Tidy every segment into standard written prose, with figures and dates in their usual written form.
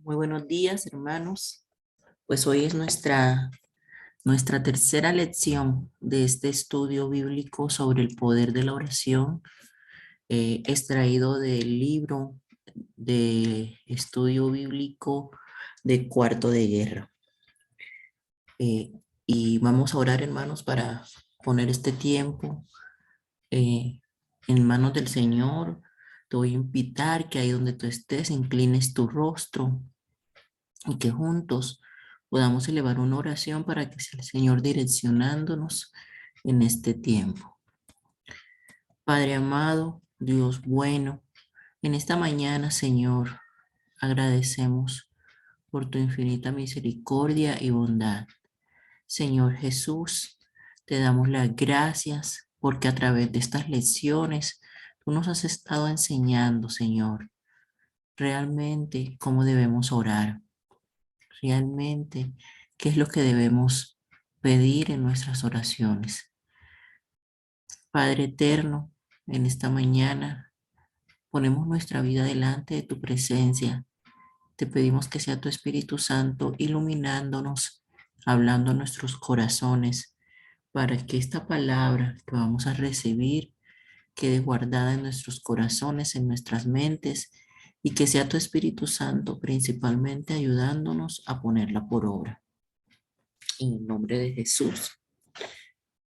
Muy buenos días, hermanos. Pues hoy es nuestra tercera lección de este estudio bíblico sobre el poder de la oración, extraído del libro de estudio bíblico de Cuarto de Guerra. Eh, y vamos a orar, hermanos, para poner este tiempo eh, en manos del Señor. Te voy a invitar que ahí donde tú estés, inclines tu rostro y que juntos podamos elevar una oración para que sea el Señor direccionándonos en este tiempo. Padre amado, Dios bueno, en esta mañana, Señor, agradecemos por tu infinita misericordia y bondad. Señor Jesús, te damos las gracias porque a través de estas lecciones tú nos has estado enseñando, Señor, realmente cómo debemos orar, realmente qué es lo que debemos pedir en nuestras oraciones. Padre eterno, en esta mañana ponemos nuestra vida delante de tu presencia. Te pedimos que sea tu Espíritu Santo iluminándonos, hablando a nuestros corazones, para que esta palabra que vamos a recibir quede guardada en nuestros corazones, en nuestras mentes, y que sea tu Espíritu Santo principalmente ayudándonos a ponerla por obra. En el nombre de Jesús.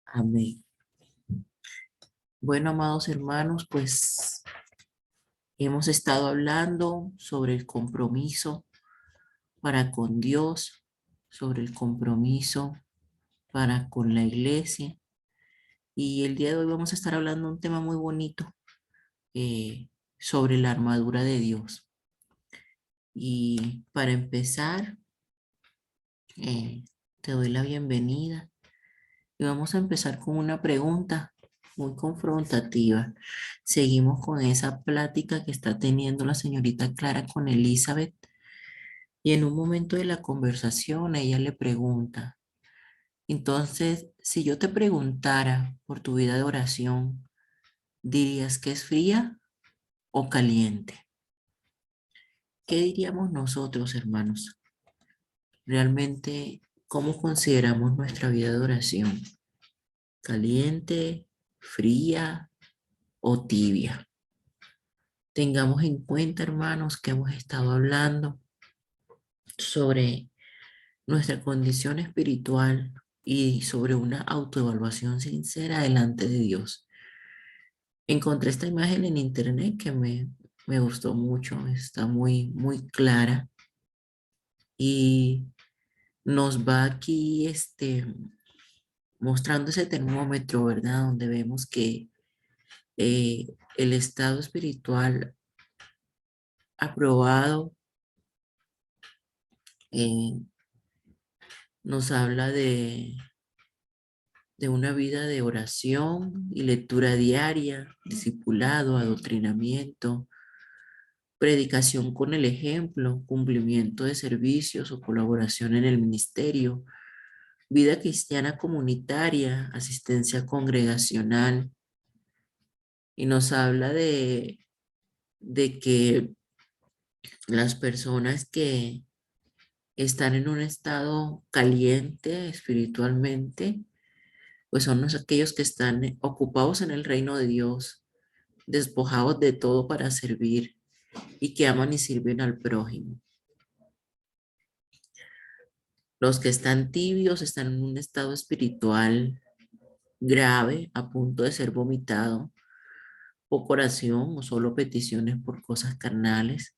Amén. Bueno, amados hermanos, pues hemos estado hablando sobre el compromiso para con Dios, sobre el compromiso para con la iglesia. Y el día de hoy vamos a estar hablando de un tema muy bonito sobre la armadura de Dios. Y para empezar, eh, te doy la bienvenida y vamos a empezar con una pregunta muy confrontativa. Seguimos con esa plática que está teniendo la señorita Clara con Elizabeth y en un momento de la conversación ella le pregunta, entonces, si yo te preguntara por tu vida de oración, ¿dirías que es fría o caliente? ¿Qué diríamos nosotros, hermanos? Realmente, ¿cómo consideramos nuestra vida de oración? ¿Caliente, fría o tibia? Tengamos en cuenta, hermanos, que hemos estado hablando sobre nuestra condición espiritual y sobre una autoevaluación sincera delante de Dios. Encontré esta imagen en internet que me gustó mucho, está muy clara y nos va aquí mostrando ese termómetro, ¿verdad? Donde vemos que el estado espiritual aprobado eh, nos habla de una vida de oración y lectura diaria, discipulado, adoctrinamiento, predicación con el ejemplo, cumplimiento de servicios o colaboración en el ministerio, vida cristiana comunitaria, asistencia congregacional, y nos habla de que las personas que están en un estado caliente espiritualmente, pues son aquellos que están ocupados en el reino de Dios, despojados de todo para servir y que aman y sirven al prójimo. Los que están tibios están en un estado espiritual grave, a punto de ser vomitado, poca oración o solo peticiones por cosas carnales,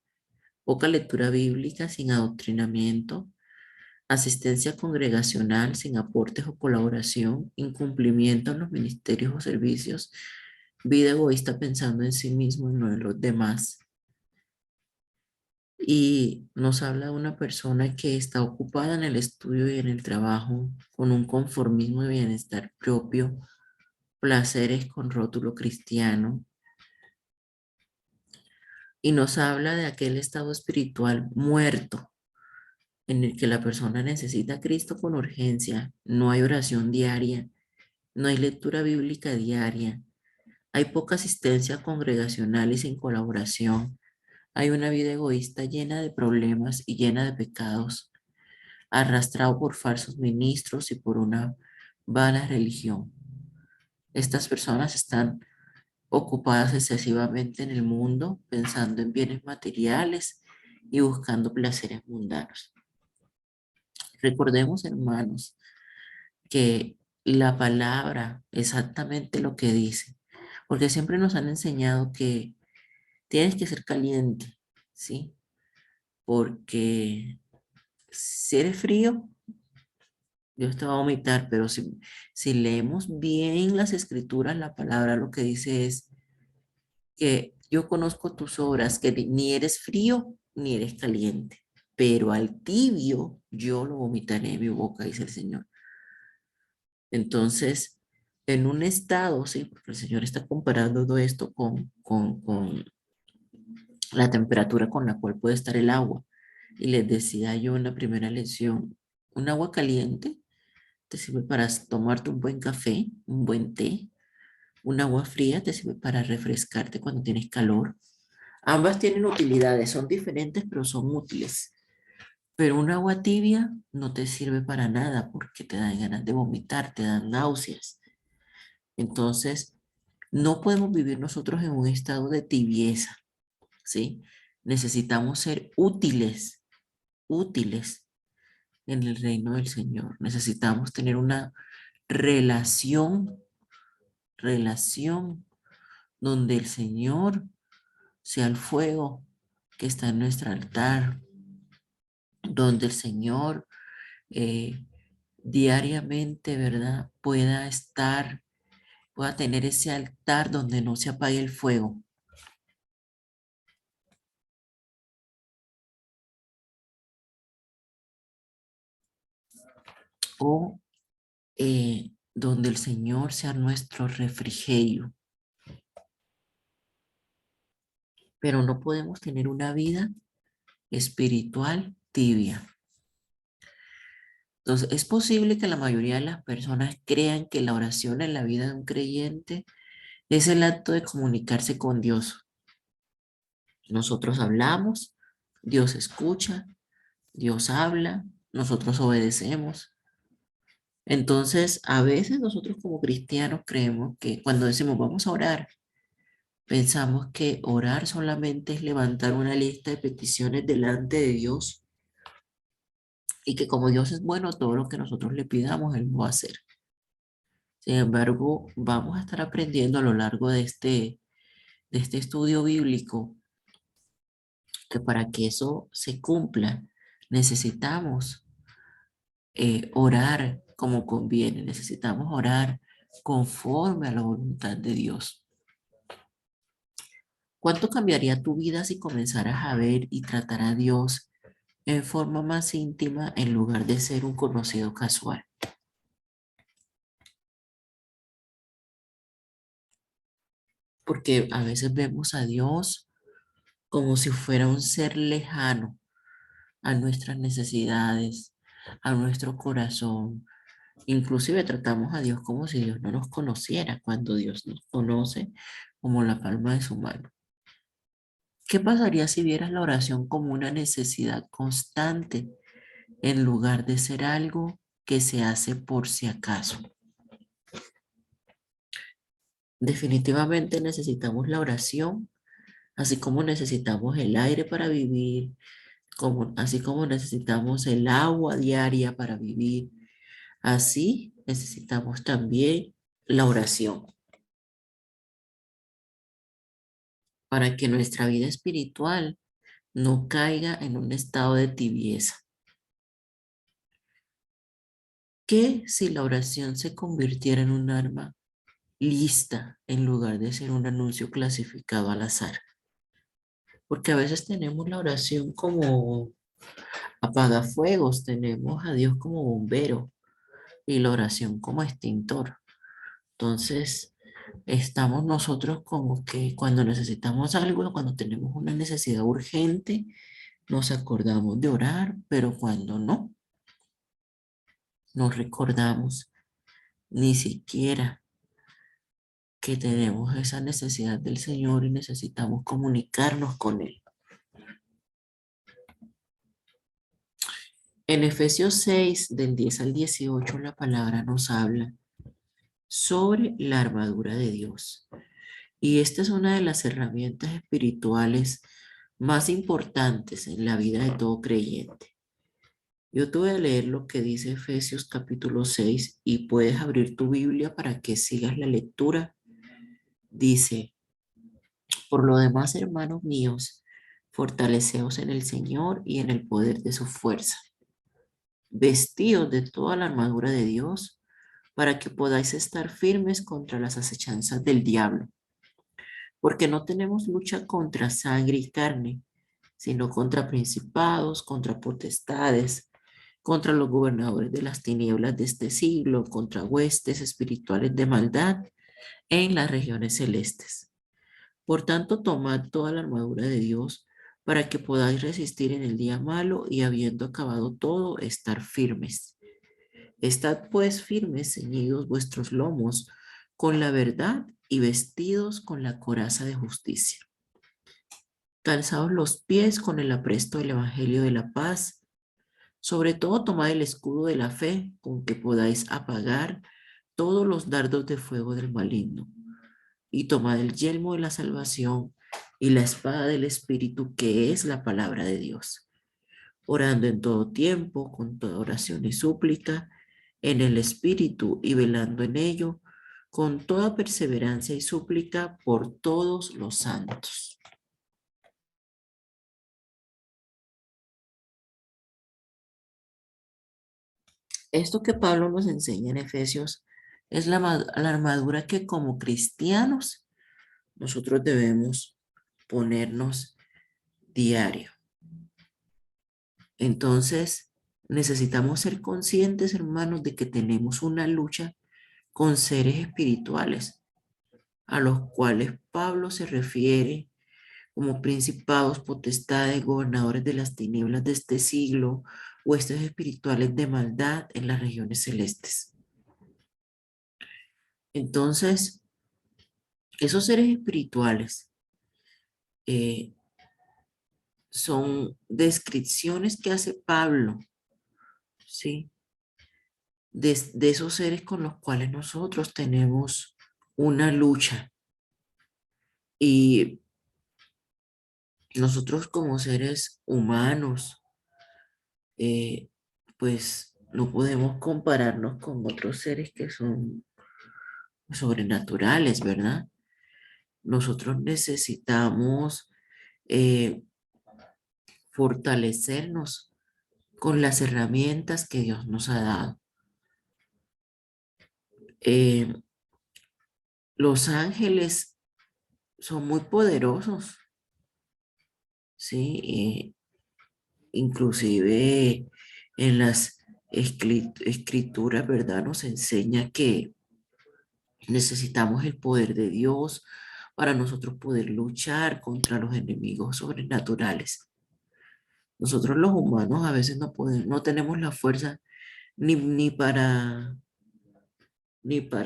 poca lectura bíblica sin adoctrinamiento, asistencia congregacional sin aportes o colaboración, incumplimiento en los ministerios o servicios, vida egoísta pensando en sí mismo y no en los demás. Y nos habla de una persona que está ocupada en el estudio y en el trabajo, con un conformismo y bienestar propio, placeres con rótulo cristiano. Y nos habla de aquel estado espiritual muerto, en el que la persona necesita a Cristo con urgencia, no hay oración diaria, no hay lectura bíblica diaria, hay poca asistencia congregacional y sin colaboración, Hay una vida egoísta llena de problemas y llena de pecados, arrastrado por falsos ministros y por una vana religión. Estas personas están ocupadas excesivamente en el mundo, pensando en bienes materiales y buscando placeres mundanos. Recordemos, hermanos, que la palabra exactamente lo que dice, porque siempre nos han enseñado que tienes que ser caliente, ¿sí? Porque si eres frío, Dios te va a vomitar, pero si leemos bien las escrituras, la palabra lo que dice es que yo conozco tus obras, que ni eres frío ni eres caliente, pero al tibio yo lo vomitaré de mi boca, dice el Señor. Entonces, en un estado, sí, porque el Señor está comparando todo esto con la temperatura con la cual puede estar el agua. Y les decía yo en la primera lección, un agua caliente te sirve para tomarte un buen café, un buen té. Un agua fría te sirve para refrescarte cuando tienes calor. Ambas tienen utilidades, son diferentes, pero son útiles. Pero un agua tibia no te sirve para nada porque te dan ganas de vomitar, te dan náuseas. Entonces, no podemos vivir nosotros en un estado de tibieza, ¿sí? Necesitamos ser útiles, útiles en el reino del Señor. Necesitamos tener una relación, relación donde el Señor sea el fuego que está en nuestro altar, donde el Señor eh, diariamente, ¿verdad? Pueda estar, pueda tener ese altar donde no se apague el fuego. O donde el Señor sea nuestro refrigerio. Pero no podemos tener una vida espiritual tibia. Entonces, es posible que la mayoría de las personas crean que la oración en la vida de un creyente es el acto de comunicarse con Dios. Nosotros hablamos, Dios escucha, Dios habla, nosotros obedecemos. Entonces, a veces nosotros como cristianos creemos que cuando decimos vamos a orar, pensamos que orar solamente es levantar una lista de peticiones delante de Dios y que como Dios es bueno, todo lo que nosotros le pidamos, Él lo va a hacer. Sin embargo, vamos a estar aprendiendo a lo largo de este estudio bíblico que para que eso se cumpla, necesitamos orar como conviene, necesitamos orar conforme a la voluntad de Dios. ¿Cuánto cambiaría tu vida si comenzaras a ver y tratar a Dios en forma más íntima en lugar de ser un conocido casual? Porque a veces vemos a Dios como si fuera un ser lejano a nuestras necesidades, a nuestro corazón. Inclusive tratamos a Dios como si Dios no nos conociera, cuando Dios nos conoce como la palma de su mano. ¿Qué pasaría si vieras la oración como una necesidad constante en lugar de ser algo que se hace por si acaso? Definitivamente necesitamos la oración, así como necesitamos el aire para vivir, así como necesitamos el agua diaria para vivir, así necesitamos también la oración para que nuestra vida espiritual no caiga en un estado de tibieza. ¿Qué si la oración se convirtiera en un arma lista en lugar de ser un anuncio clasificado al azar? Porque a veces tenemos la oración como apagafuegos, tenemos a Dios como bombero y la oración como extintor. Entonces, estamos nosotros como que cuando necesitamos algo, cuando tenemos una necesidad urgente, nos acordamos de orar, pero cuando no, no recordamos ni siquiera que tenemos esa necesidad del Señor y necesitamos comunicarnos con Él. En Efesios 6, del 10 al 18, la palabra nos habla sobre la armadura de Dios. Y esta es una de las herramientas espirituales más importantes en la vida de todo creyente. Yo te voy a leer lo que dice Efesios capítulo 6 y puedes abrir tu Biblia para que sigas la lectura. Dice, por lo demás, hermanos míos, fortaleceos en el Señor y en el poder de su fuerza. Vestidos de toda la armadura de Dios para que podáis estar firmes contra las acechanzas del diablo. Porque no tenemos lucha contra sangre y carne, sino contra principados, contra potestades, contra los gobernadores de las tinieblas de este siglo, contra huestes espirituales de maldad en las regiones celestes. Por tanto, tomad toda la armadura de Dios para que podáis resistir en el día malo y habiendo acabado todo, estar firmes. Estad pues firmes, ceñidos vuestros lomos con la verdad y vestidos con la coraza de justicia. Calzaos los pies con el apresto del Evangelio de la paz. Sobre todo tomad el escudo de la fe con que podáis apagar todos los dardos de fuego del maligno. Y tomad el yelmo de la salvación y la espada del Espíritu, que es la palabra de Dios, orando en todo tiempo, con toda oración y súplica, en el Espíritu y velando en ello, con toda perseverancia y súplica por todos los santos. Esto que Pablo nos enseña en Efesios es la armadura que como cristianos nosotros debemos ponernos diario. Entonces, necesitamos ser conscientes, hermanos, de que tenemos una lucha con seres espirituales, a los cuales Pablo se refiere como principados, potestades, gobernadores de las tinieblas de este siglo, huestes espirituales de maldad en las regiones celestes. Entonces, esos seres espirituales eh, son descripciones que hace Pablo, ¿sí? De esos seres con los cuales nosotros tenemos una lucha. Y nosotros como seres humanos, eh, pues no podemos compararnos con otros seres que son sobrenaturales, ¿verdad? Nosotros necesitamos eh, fortalecernos con las herramientas que Dios nos ha dado. Eh, los ángeles son muy poderosos, ¿sí? Inclusive en las escrituras, ¿verdad? Nos enseña que necesitamos el poder de Dios para nosotros poder luchar contra los enemigos sobrenaturales. Nosotros los humanos a veces no podemos, no tenemos la fuerza ni para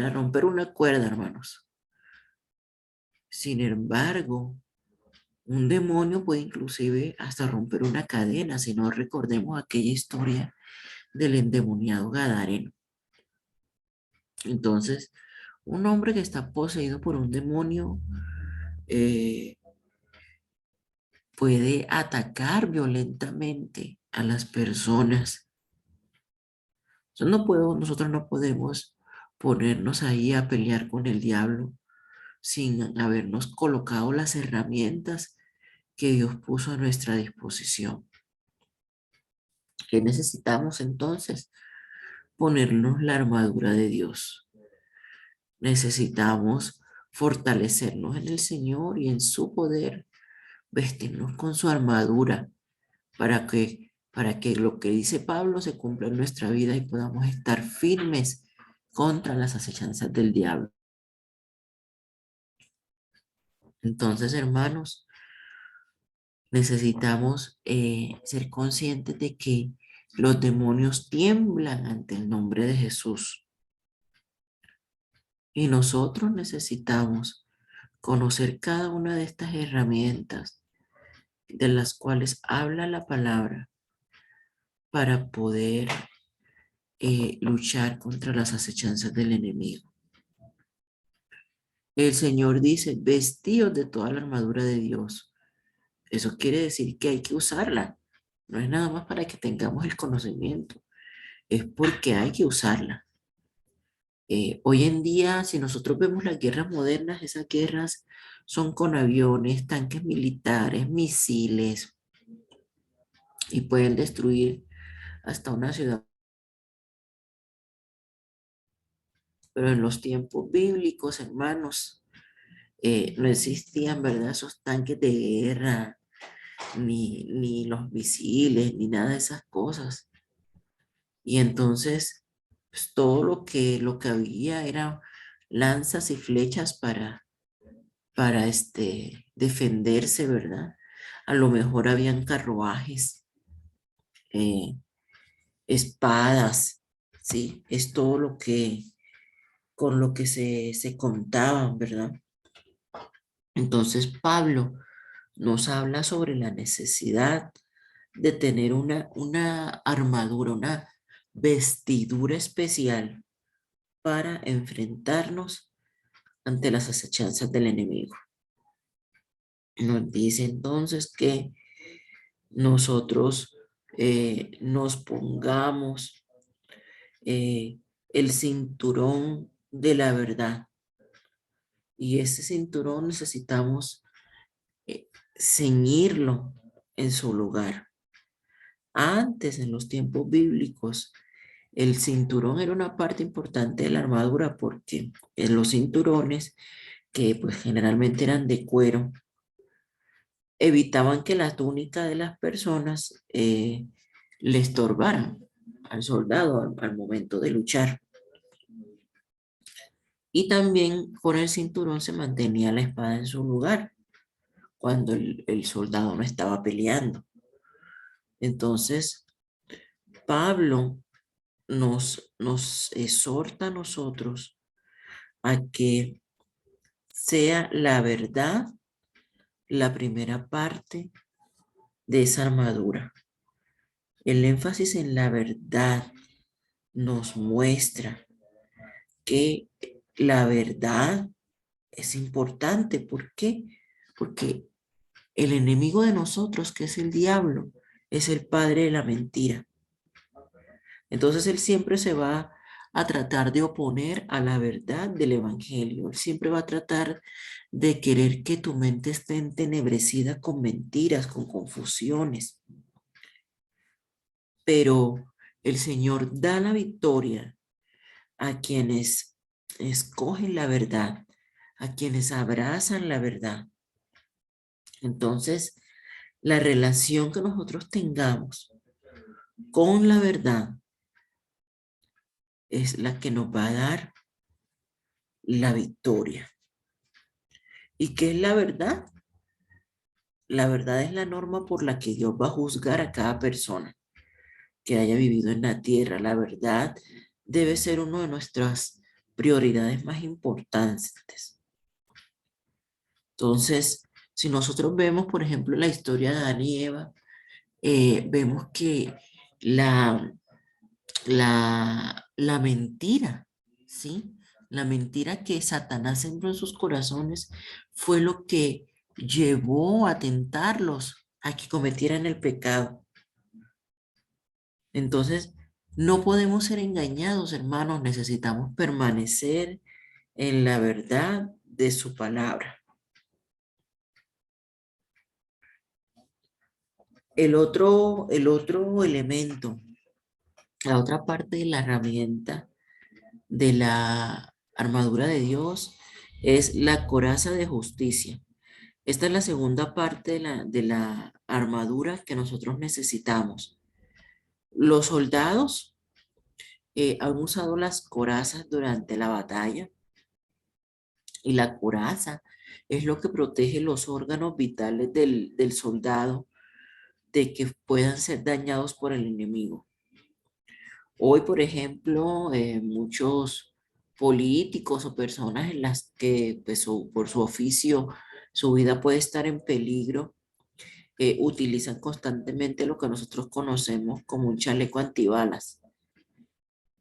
romper una cuerda, hermanos. Sin embargo, un demonio puede inclusive hasta romper una cadena, si no recordemos aquella historia del endemoniado Gadareno. Entonces, un hombre que está poseído por un demonio eh, puede atacar violentamente a las personas. Nosotros no podemos ponernos ahí a pelear con el diablo sin habernos colocado las herramientas que Dios puso a nuestra disposición. ¿Qué necesitamos entonces? Ponernos la armadura de Dios. Necesitamos fortalecernos en el Señor y en su poder, vestirnos con su armadura para que lo que dice Pablo se cumpla en nuestra vida y podamos estar firmes contra las acechanzas del diablo. Entonces, hermanos, necesitamos ser conscientes de que los demonios tiemblan ante el nombre de Jesús. Y nosotros necesitamos conocer cada una de estas herramientas de las cuales habla la palabra para poder luchar contra las acechanzas del enemigo. El Señor dice, vestidos de toda la armadura de Dios. Eso quiere decir que hay que usarla. No es nada más para que tengamos el conocimiento, es porque hay que usarla. Hoy en día, si nosotros vemos las guerras modernas, esas guerras son con aviones, tanques militares, misiles y pueden destruir hasta una ciudad. Pero en los tiempos bíblicos, hermanos, no existían, ¿verdad? Esos tanques de guerra, ni los misiles, ni nada de esas cosas. Y entonces, pues, todo lo que había era lanzas y flechas para defenderse, ¿verdad? A lo mejor habían carruajes, eh, espadas, ¿sí? Es todo con lo que se contaban, ¿verdad? Entonces Pablo nos habla sobre la necesidad de tener una armadura, una vestidura especial para enfrentarnos ante las acechanzas del enemigo. Nos dice entonces que nosotros nos pongamos el cinturón de la verdad. Y ese cinturón necesitamos ceñirlo en su lugar. Antes, en los tiempos bíblicos, el cinturón era una parte importante de la armadura porque en los cinturones, que pues generalmente eran de cuero, evitaban que la túnica de las personas le estorbaran al soldado al momento de luchar. Y también con el cinturón se mantenía la espada en su lugar cuando el soldado no estaba peleando. Entonces, Pablo nos exhorta a nosotros a que sea la verdad la primera parte de esa armadura. El énfasis en la verdad nos muestra que la verdad es importante. ¿Por qué? Porque el enemigo de nosotros, que es el diablo, es el padre de la mentira. Entonces él siempre se va a tratar de oponer a la verdad del evangelio. Él siempre va a tratar de querer que tu mente esté entenebrecida con mentiras, con confusiones. Pero el Señor da la victoria a quienes escogen la verdad, a quienes abrazan la verdad. Entonces, la relación que nosotros tengamos con la verdad es la que nos va a dar la victoria. ¿Y qué es la verdad? La verdad es la norma por la que Dios va a juzgar a cada persona que haya vivido en la tierra. La verdad debe ser una de nuestras prioridades más importantes. Entonces, si nosotros vemos, por ejemplo, la historia de Adán y Eva, vemos que la, la mentira, ¿sí? La mentira que Satanás sembró en sus corazones fue lo que llevó a tentarlos a que cometieran el pecado. Entonces, no podemos ser engañados, hermanos, necesitamos permanecer en la verdad de su palabra. El otro elemento, la otra parte de la herramienta de la armadura de Dios es la coraza de justicia. Esta es la segunda parte de la armadura que nosotros necesitamos. Los soldados han usado las corazas durante la batalla y la coraza es lo que protege los órganos vitales del soldado de que puedan ser dañados por el enemigo. Hoy, por ejemplo, muchos políticos o personas en las que pues, por su oficio su vida puede estar en peligro, utilizan constantemente lo que nosotros conocemos como un chaleco antibalas.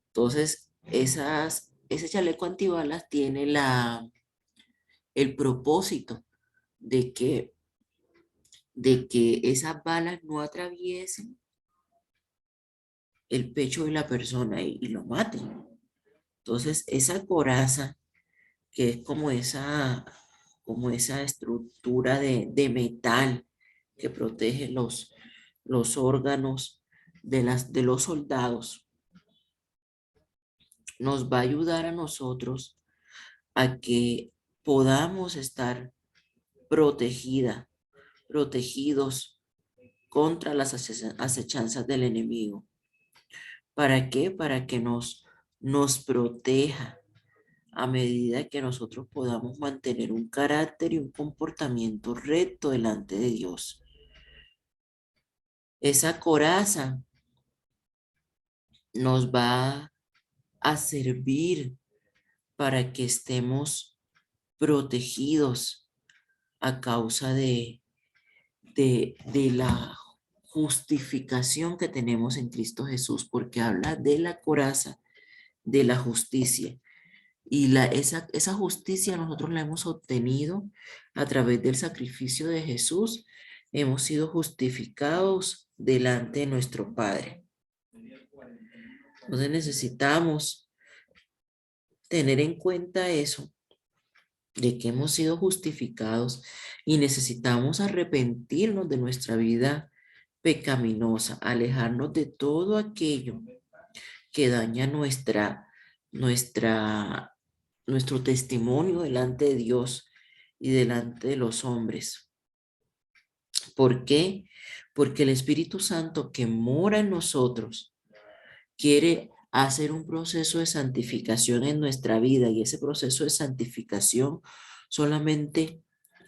Entonces, ese chaleco antibalas tiene el propósito de que esas balas no atraviesen el pecho de la persona y lo maten. Entonces, esa coraza, que es como esa estructura de metal que protege los órganos de los soldados, nos va a ayudar a nosotros a que podamos estar protegida, protegidos contra las acechanzas del enemigo. ¿Para qué? Para que nos proteja a medida que nosotros podamos mantener un carácter y un comportamiento recto delante de Dios. Esa coraza nos va a servir para que estemos protegidos a causa de la justificación que tenemos en Cristo Jesús, porque habla de la coraza de la justicia. Y esa justicia nosotros la hemos obtenido a través del sacrificio de Jesús. Hemos sido justificados delante de nuestro Padre. Entonces necesitamos tener en cuenta eso, de que hemos sido justificados y necesitamos arrepentirnos de nuestra vida pecaminosa, alejarnos de todo aquello que daña nuestra, nuestro testimonio delante de Dios y delante de los hombres. ¿Por qué? Porque el Espíritu Santo que mora en nosotros quiere hacer un proceso de santificación en nuestra vida, y ese proceso de santificación solamente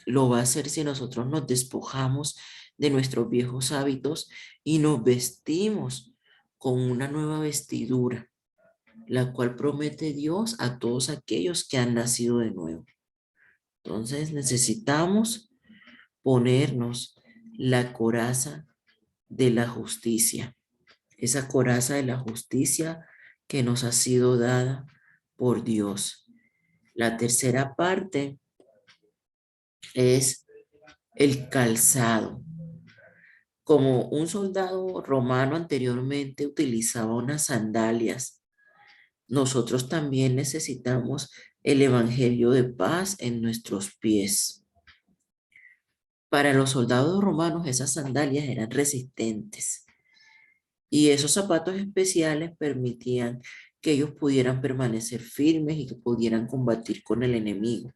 lo va a hacer si nosotros nos despojamos de nuestros viejos hábitos y nos vestimos con una nueva vestidura, la cual promete Dios a todos aquellos que han nacido de nuevo. Entonces necesitamos ponernos la coraza de la justicia, esa coraza de la justicia que nos ha sido dada por Dios. La tercera parte es el calzado. Como un soldado romano anteriormente utilizaba unas sandalias, nosotros también necesitamos el evangelio de paz en nuestros pies. Para los soldados romanos esas sandalias eran resistentes y esos zapatos especiales permitían que ellos pudieran permanecer firmes y que pudieran combatir con el enemigo.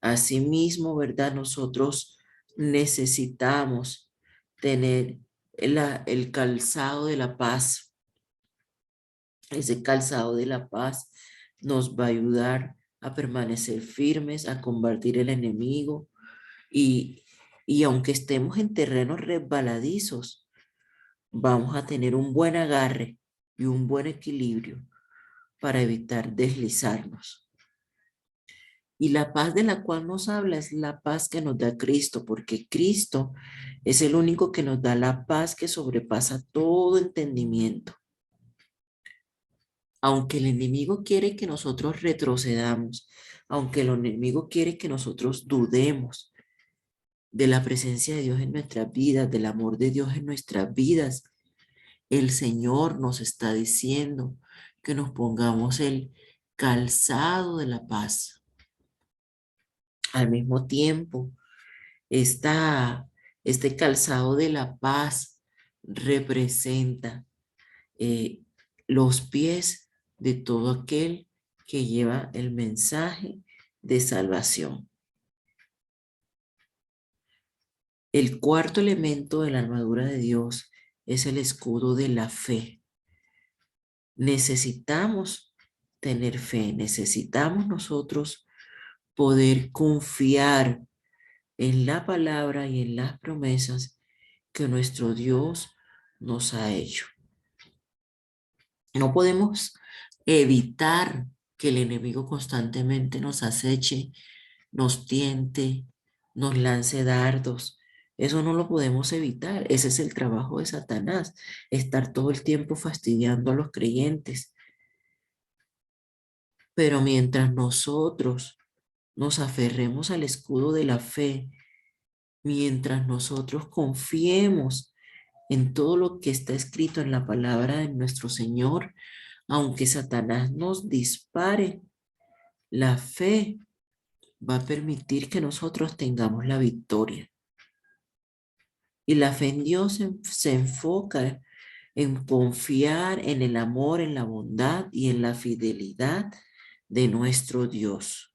Asimismo, ¿verdad? Nosotros necesitamos tener el calzado de la paz. Ese calzado de la paz nos va a ayudar a permanecer firmes, a combatir el enemigo y, y aunque estemos en terrenos resbaladizos, vamos a tener un buen agarre y un buen equilibrio para evitar deslizarnos. Y la paz de la cual nos habla es la paz que nos da Cristo, porque Cristo es el único que nos da la paz que sobrepasa todo entendimiento. Aunque el enemigo quiere que nosotros retrocedamos, aunque el enemigo quiere que nosotros dudemos de la presencia de Dios en nuestras vidas, del amor de Dios en nuestras vidas, el Señor nos está diciendo que nos pongamos el calzado de la paz. Al mismo tiempo, este calzado de la paz representa eh, los pies de todo aquel que lleva el mensaje de salvación. El cuarto elemento de la armadura de Dios es el escudo de la fe. Necesitamos tener fe, necesitamos nosotros poder confiar en la palabra y en las promesas que nuestro Dios nos ha hecho. No podemos evitar que el enemigo constantemente nos aceche, nos tiente, nos lance dardos, Eso no lo podemos evitar. Ese es el trabajo de Satanás, estar todo el tiempo fastidiando a los creyentes. Pero mientras nosotros nos aferremos al escudo de la fe, mientras nosotros confiemos en todo lo que está escrito en la palabra de nuestro Señor, aunque Satanás nos dispare, la fe va a permitir que nosotros tengamos la victoria. Y la fe en Dios se enfoca en confiar en el amor, en la bondad y en la fidelidad de nuestro Dios.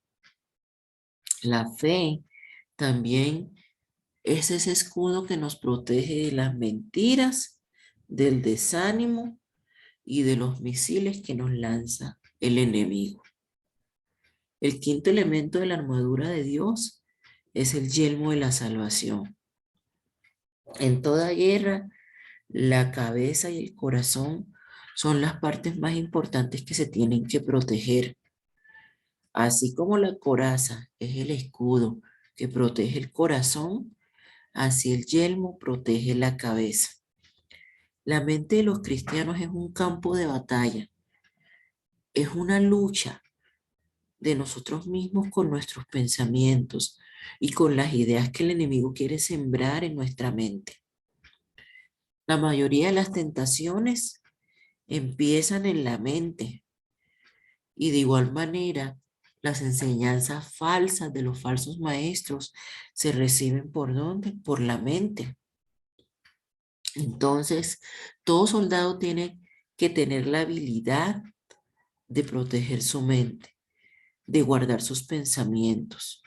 La fe también es ese escudo que nos protege de las mentiras, del desánimo y de los misiles que nos lanza el enemigo. El quinto elemento de la armadura de Dios es el yelmo de la salvación. En toda guerra, la cabeza y el corazón son las partes más importantes que se tienen que proteger. Así como la coraza es el escudo que protege el corazón, así el yelmo protege la cabeza. La mente de los cristianos es un campo de batalla, es una lucha de nosotros mismos con nuestros pensamientos y con las ideas que el enemigo quiere sembrar en nuestra mente. La mayoría de las tentaciones empiezan en la mente y de igual manera las enseñanzas falsas de los falsos maestros se reciben ¿por dónde? Por la mente. Entonces, todo soldado tiene que tener la habilidad de proteger su mente, de guardar sus pensamientos,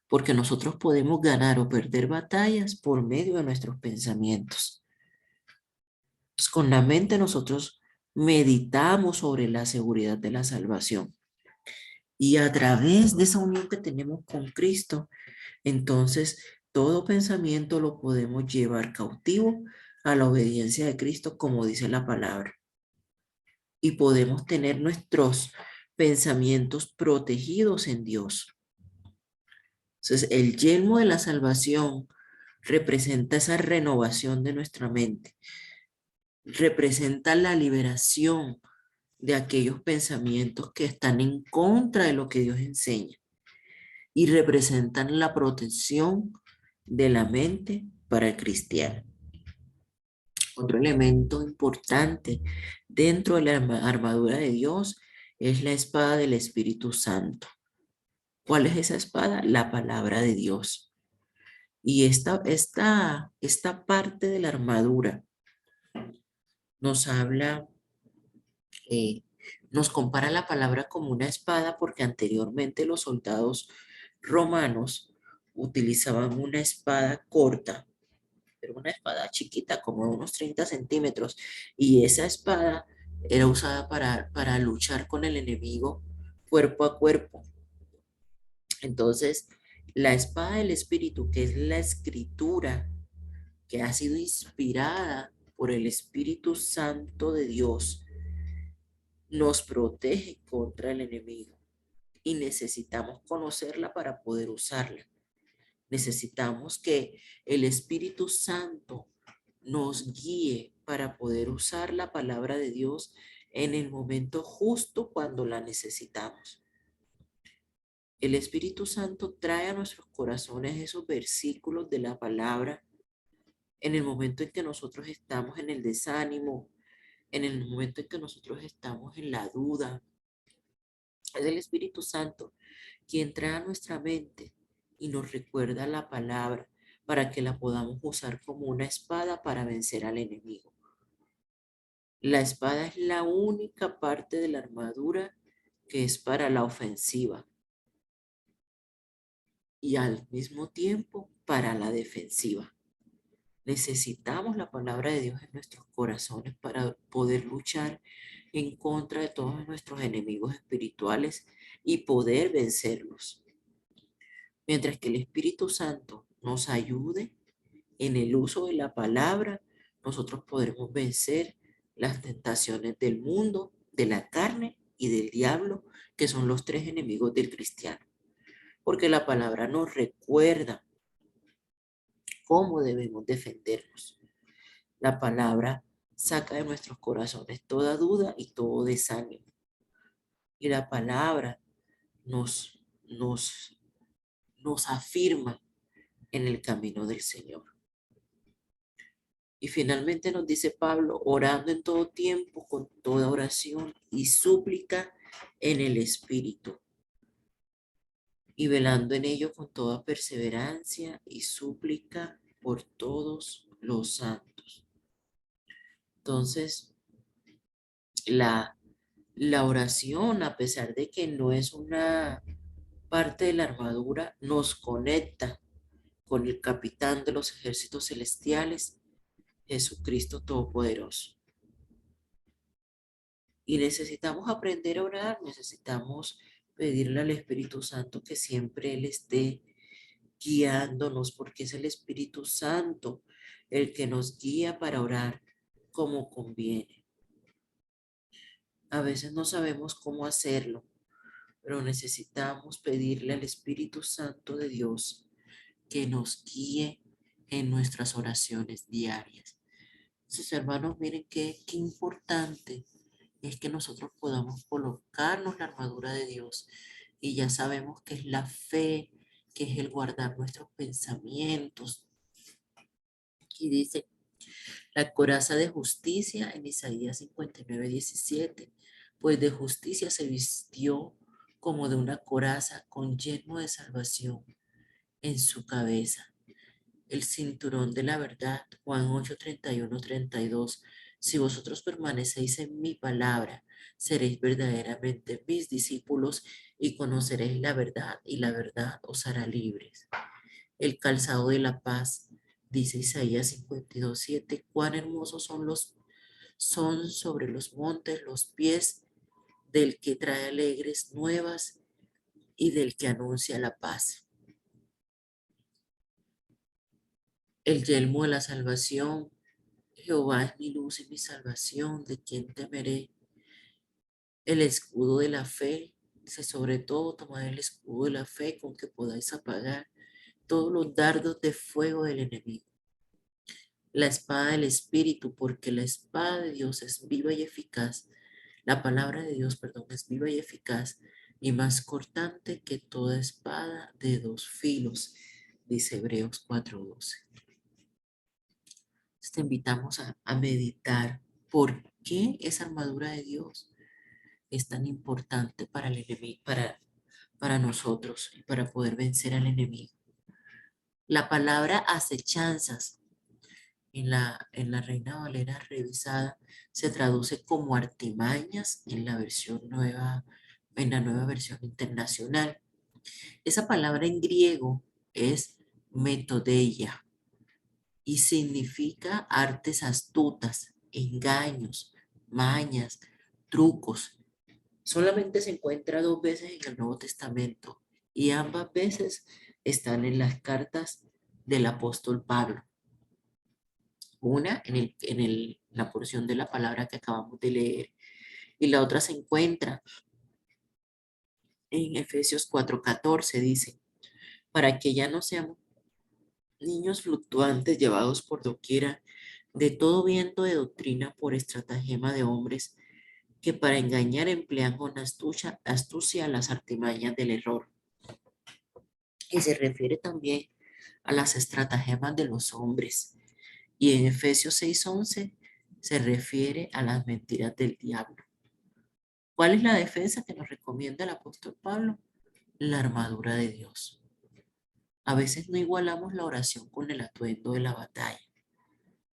porque nosotros podemos ganar o perder batallas por medio de nuestros pensamientos. Pues con la mente nosotros meditamos sobre la seguridad de la salvación y a través de esa unión que tenemos con Cristo, entonces todo pensamiento lo podemos llevar cautivo a la obediencia de Cristo, como dice la palabra. Y podemos tener nuestros pensamientos protegidos en Dios. Entonces, el yelmo de la salvación representa esa renovación de nuestra mente, representa la liberación de aquellos pensamientos que están en contra de lo que Dios enseña y representan la protección de la mente para el cristiano. Otro elemento importante dentro de la armadura de Dios es la espada del Espíritu Santo. ¿Cuál es esa espada? La palabra de Dios. Y esta parte de la armadura nos habla, eh, nos compara la palabra como una espada porque anteriormente los soldados romanos utilizaban una espada corta, pero una espada chiquita, como de unos 30 centímetros, y esa espada era usada para luchar con el enemigo cuerpo a cuerpo. Entonces, la espada del Espíritu, que es la escritura, que ha sido inspirada por el Espíritu Santo de Dios, nos protege contra el enemigo y necesitamos conocerla para poder usarla. Necesitamos que el Espíritu Santo nos guíe para poder usar la palabra de Dios en el momento justo cuando la necesitamos. El Espíritu Santo trae a nuestros corazones esos versículos de la palabra en el momento en que nosotros estamos en el desánimo, en el momento en que nosotros estamos en la duda. Es el Espíritu Santo quien trae a nuestra mente y nos recuerda la palabra para que la podamos usar como una espada para vencer al enemigo. La espada es la única parte de la armadura que es para la ofensiva y al mismo tiempo para la defensiva. Necesitamos la palabra de Dios en nuestros corazones para poder luchar en contra de todos nuestros enemigos espirituales y poder vencerlos. Mientras que el Espíritu Santo nos ayude en el uso de la palabra, nosotros podremos vencer las tentaciones del mundo, de la carne y del diablo, que son los tres enemigos del cristiano. Porque la palabra nos recuerda cómo debemos defendernos. La palabra saca de nuestros corazones toda duda y todo desánimo. Y la palabra nos, nos, nos afirma en el camino del Señor. Y finalmente nos dice Pablo, orando en todo tiempo, con toda oración y súplica en el Espíritu, y velando en ello con toda perseverancia y súplica por todos los santos. Entonces, la, la oración, a pesar de que no es una parte de la armadura, nos conecta con el capitán de los ejércitos celestiales, Jesucristo Todopoderoso. Y necesitamos aprender a orar, necesitamos pedirle al Espíritu Santo que siempre Él esté guiándonos, porque es el Espíritu Santo el que nos guía para orar como conviene. A veces no sabemos cómo hacerlo, pero necesitamos pedirle al Espíritu Santo de Dios que nos guíe en nuestras oraciones diarias. Entonces, hermanos, miren qué importante es que nosotros podamos colocarnos la armadura de Dios y ya sabemos que es la fe, que es el guardar nuestros pensamientos. Y dice, la coraza de justicia en Isaías 59:17, pues de justicia se vistió como de una coraza con yelmo de salvación en su cabeza. El cinturón de la verdad, Juan 8:31-32. Si vosotros permanecéis en mi palabra, seréis verdaderamente mis discípulos y conoceréis la verdad, y la verdad os hará libres. El calzado de la paz, dice Isaías 52:7, cuán hermosos son sobre los montes los pies del que trae alegres nuevas y del que anuncia la paz. El yelmo de la salvación, Jehová es mi luz y mi salvación, ¿de quién temeré? El escudo de la fe, dice, sobre todo tomad el escudo de la fe con que podáis apagar todos los dardos de fuego del enemigo. La espada del Espíritu, porque la espada de Dios es viva y eficaz. La palabra de Dios, perdón, es viva y eficaz y más cortante que toda espada de dos filos, dice Hebreos 4:12. Te invitamos a meditar por qué esa armadura de Dios es tan importante para el enemigo, para nosotros y para poder vencer al enemigo. La palabra acechanzas en la Reina Valera revisada se traduce como artimañas en la versión nueva, en la nueva versión internacional. Esa palabra en griego es metodeia y significa artes astutas, engaños, mañas, trucos. Solamente se encuentra 2 veces en el Nuevo Testamento y ambas veces están en las cartas del apóstol Pablo. Una la porción de la palabra que acabamos de leer y la otra se encuentra en Efesios 4:14, dice, para que ya no seamos niños fluctuantes llevados por doquiera de todo viento de doctrina por estratagema de hombres que para engañar emplean con astucia las artimañas del error. Y se refiere también a las estratagemas de los hombres. Y en Efesios 6:11 se refiere a las mentiras del diablo. ¿Cuál es la defensa que nos recomienda el apóstol Pablo? La armadura de Dios. A veces no igualamos la oración con el atuendo de la batalla.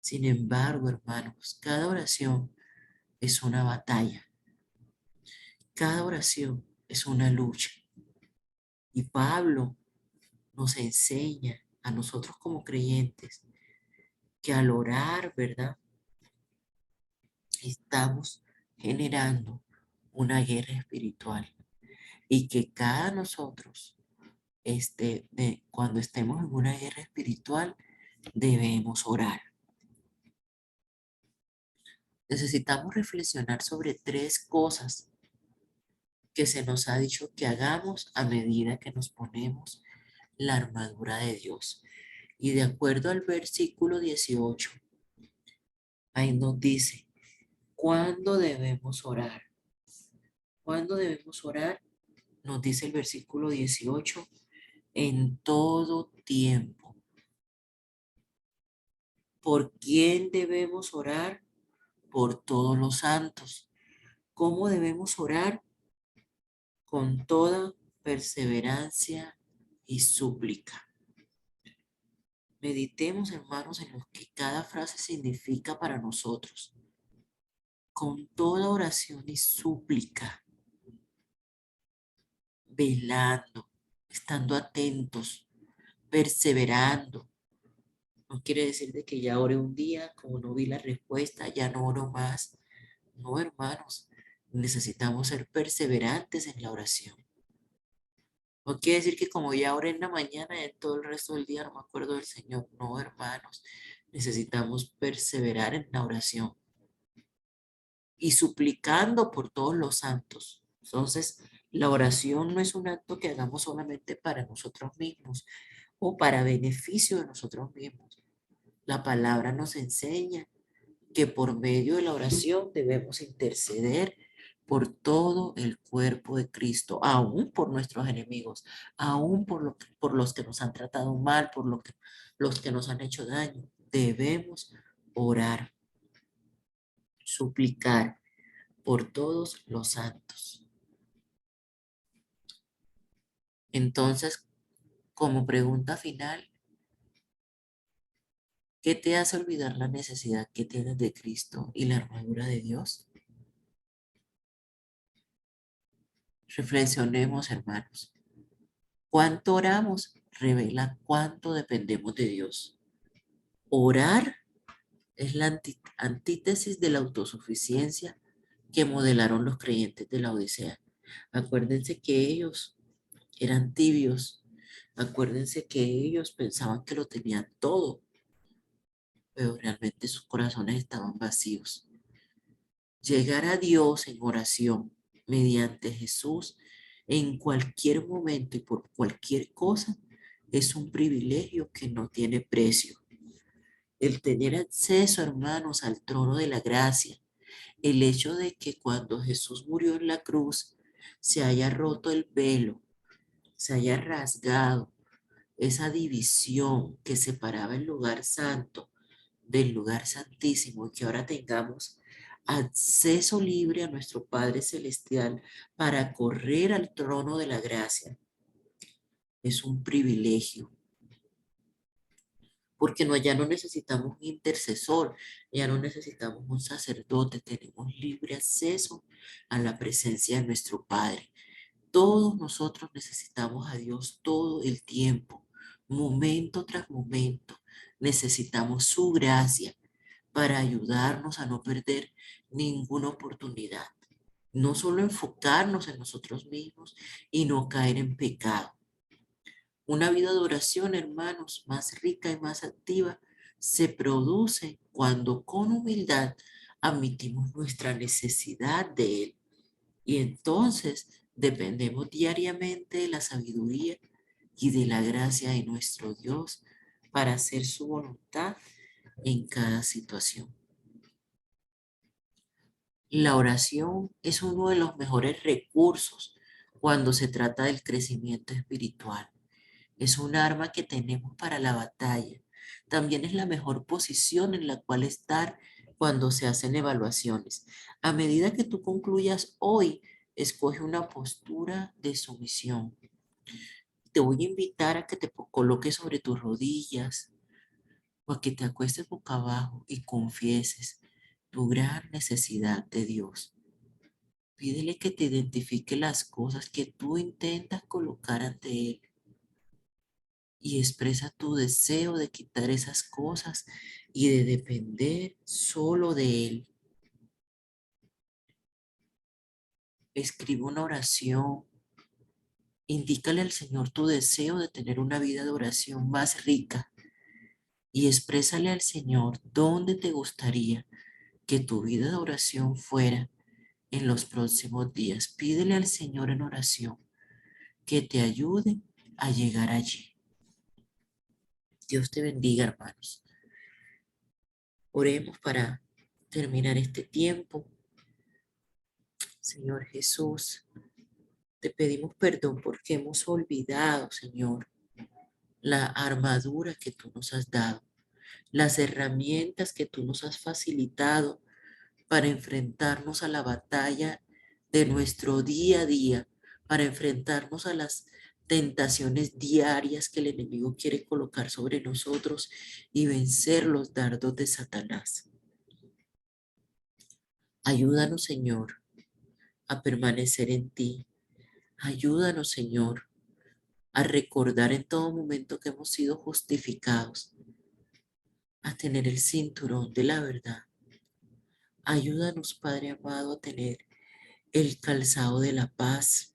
Sin embargo, hermanos, cada oración es una batalla. Cada oración es una lucha. Y Pablo nos enseña a nosotros como creyentes que al orar, ¿verdad? Estamos generando una guerra espiritual y que cada nosotros, cuando estemos en una guerra espiritual, debemos orar. Necesitamos reflexionar sobre 3 cosas que se nos ha dicho que hagamos a medida que nos ponemos la armadura de Dios. Y de acuerdo al versículo 18, ahí nos dice, ¿cuándo debemos orar? ¿Cuándo debemos orar? Nos dice el versículo 18, en todo tiempo. ¿Por quién debemos orar? Por todos los santos. ¿Cómo debemos orar? Con toda perseverancia y súplica. Meditemos, hermanos, en lo que cada frase significa para nosotros. Con toda oración y súplica, velando, estando atentos, perseverando. No quiere decir de que ya oré un día, como no vi la respuesta, ya no oro más. No, hermanos, necesitamos ser perseverantes en la oración. No quiere decir que como ya oré en la mañana, en todo el resto del día no me acuerdo del Señor. No, hermanos, necesitamos perseverar en la oración y suplicando por todos los santos. Entonces, la oración no es un acto que hagamos solamente para nosotros mismos o para beneficio de nosotros mismos. La palabra nos enseña que por medio de la oración debemos interceder por todo el cuerpo de Cristo, aún por nuestros enemigos, aún por los que nos han tratado mal, los que nos han hecho daño. Debemos orar, suplicar por todos los santos. Entonces, como pregunta final, ¿qué te hace olvidar la necesidad que tienes de Cristo y la armadura de Dios? Reflexionemos, hermanos. Cuánto oramos revela cuánto dependemos de Dios. Orar es la antítesis de la autosuficiencia que modelaron los creyentes de la Odisea. Acuérdense que ellos eran tibios. Acuérdense que ellos pensaban que lo tenían todo, pero realmente sus corazones estaban vacíos. Llegar a Dios en oración mediante Jesús en cualquier momento y por cualquier cosa es un privilegio que no tiene precio. El tener acceso, hermanos, al trono de la gracia, el hecho de que cuando Jesús murió en la cruz se haya roto el velo, se haya rasgado esa división que separaba el lugar santo del lugar santísimo y que ahora tengamos acceso libre a nuestro Padre Celestial para correr al trono de la gracia. Es un privilegio, porque no, ya no necesitamos un intercesor, ya no necesitamos un sacerdote, tenemos libre acceso a la presencia de nuestro Padre. Todos nosotros necesitamos a Dios todo el tiempo, momento tras momento. Necesitamos su gracia para ayudarnos a no perder ninguna oportunidad. No solo enfocarnos en nosotros mismos y no caer en pecado. Una vida de oración, hermanos, más rica y más activa, se produce cuando con humildad admitimos nuestra necesidad de Él. Y entonces dependemos diariamente de la sabiduría y de la gracia de nuestro Dios para hacer su voluntad en cada situación. La oración es uno de los mejores recursos cuando se trata del crecimiento espiritual. Es un arma que tenemos para la batalla. También es la mejor posición en la cual estar cuando se hacen evaluaciones. A medida que tú concluyas hoy, escoge una postura de sumisión. Te voy a invitar a que te coloques sobre tus rodillas o a que te acuestes boca abajo y confieses tu gran necesidad de Dios. Pídele que te identifique las cosas que tú intentas colocar ante Él y expresa tu deseo de quitar esas cosas y de depender solo de Él. Escribe una oración, indícale al Señor tu deseo de tener una vida de oración más rica y exprésale al Señor dónde te gustaría que tu vida de oración fuera en los próximos días. Pídele al Señor en oración que te ayude a llegar allí. Dios te bendiga, hermanos. Oremos para terminar este tiempo. Señor Jesús, te pedimos perdón porque hemos olvidado, Señor, la armadura que tú nos has dado, las herramientas que tú nos has facilitado para enfrentarnos a la batalla de nuestro día a día, para enfrentarnos a las tentaciones diarias que el enemigo quiere colocar sobre nosotros y vencer los dardos de Satanás. Ayúdanos, Señor, a permanecer en ti. Ayúdanos, Señor, a recordar en todo momento que hemos sido justificados, a tener el cinturón de la verdad. Ayúdanos, Padre amado, a tener el calzado de la paz,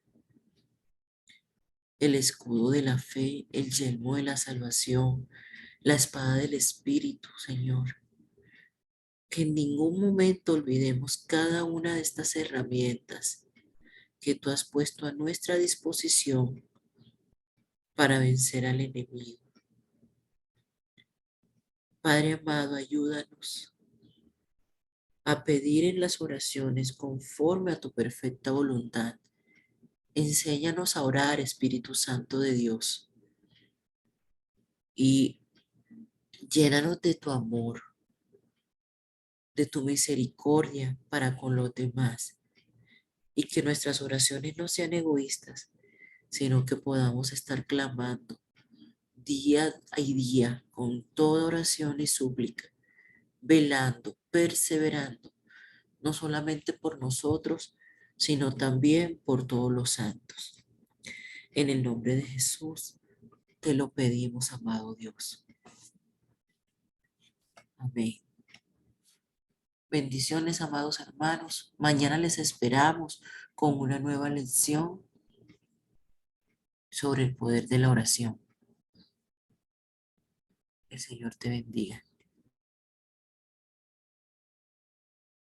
el escudo de la fe, el yelmo de la salvación, la espada del Espíritu, Señor. Que en ningún momento olvidemos cada una de estas herramientas que tú has puesto a nuestra disposición para vencer al enemigo. Padre amado, ayúdanos a pedir en las oraciones conforme a tu perfecta voluntad. Enséñanos a orar, Espíritu Santo de Dios, y llénanos de tu amor, de tu misericordia para con los demás, y que nuestras oraciones no sean egoístas, sino que podamos estar clamando día y día con toda oración y súplica, velando, perseverando, no solamente por nosotros, sino también por todos los santos. En el nombre de Jesús te lo pedimos, amado Dios. Amén. Bendiciones, amados hermanos. Mañana les esperamos con una nueva lección sobre el poder de la oración. El Señor te bendiga.